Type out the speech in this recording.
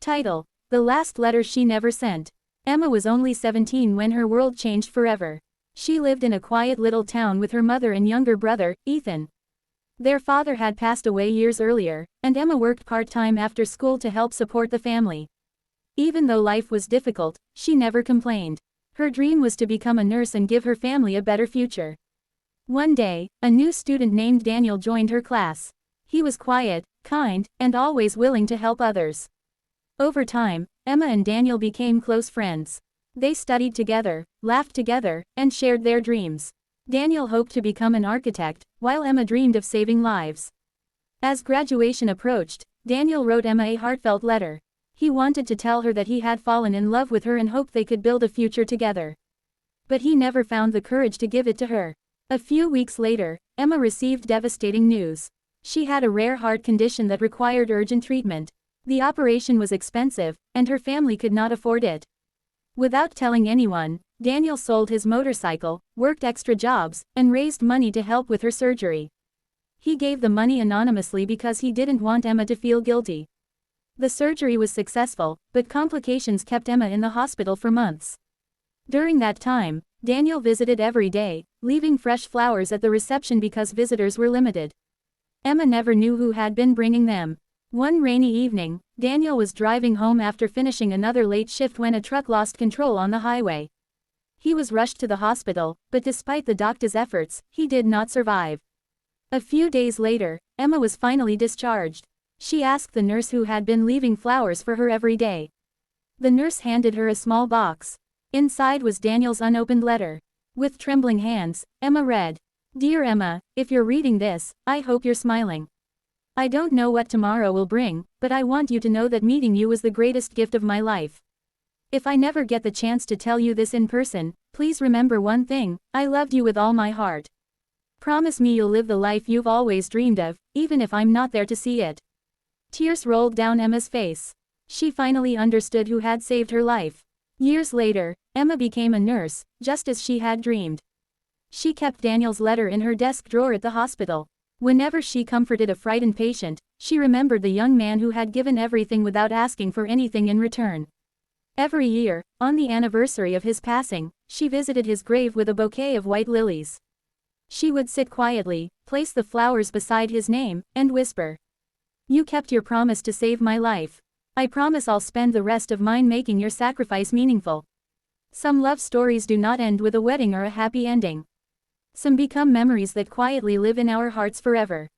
Title: The Last Letter She Never Sent. Emma was only 17 when her world changed forever. She lived in a quiet little town with her mother and younger brother, Ethan. Their father had passed away years earlier, and Emma worked part-time after school to help support the family. Even though life was difficult, she never complained. Her dream was to become a nurse and give her family a better future. One day, a new student named Daniel joined her class. He was quiet, kind, and always willing to help others. Over time, Emma and Daniel became close friends. They studied together, laughed together, and shared their dreams. Daniel hoped to become an architect, while Emma dreamed of saving lives. As graduation approached, Daniel wrote Emma a heartfelt letter. He wanted to tell her that he had fallen in love with her and hoped they could build a future together. But he never found the courage to give it to her. A few weeks later, Emma received devastating news. She had a rare heart condition that required urgent treatment. The operation was expensive, and her family could not afford it. Without telling anyone, Daniel sold his motorcycle, worked extra jobs, and raised money to help with her surgery. He gave the money anonymously because he didn't want Emma to feel guilty. The surgery was successful, but complications kept Emma in the hospital for months. During that time, Daniel visited every day, leaving fresh flowers at the reception because visitors were limited. Emma never knew who had been bringing them. One rainy evening, Daniel was driving home after finishing another late shift when a truck lost control on the highway. He was rushed to the hospital, but despite the doctor's efforts, he did not survive. A few days later, Emma was finally discharged. She asked the nurse who had been leaving flowers for her every day. The nurse handed her a small box. Inside was Daniel's unopened letter. With trembling hands, Emma read, "Dear Emma, if you're reading this, I hope you're smiling. I don't know what tomorrow will bring, but I want you to know that meeting you was the greatest gift of my life. If I never get the chance to tell you this in person, please remember one thing: I loved you with all my heart. Promise me you'll live the life you've always dreamed of, even if I'm not there to see it." Tears rolled down Emma's face. She finally understood who had saved her life. Years later, Emma became a nurse, just as she had dreamed. She kept Daniel's letter in her desk drawer at the hospital. Whenever she comforted a frightened patient, she remembered the young man who had given everything without asking for anything in return. Every year, on the anniversary of his passing, she visited his grave with a bouquet of white lilies. She would sit quietly, place the flowers beside his name, and whisper, "You kept your promise to save my life. I promise I'll spend the rest of mine making your sacrifice meaningful." Some love stories do not end with a wedding or a happy ending. Some become memories that quietly live in our hearts forever.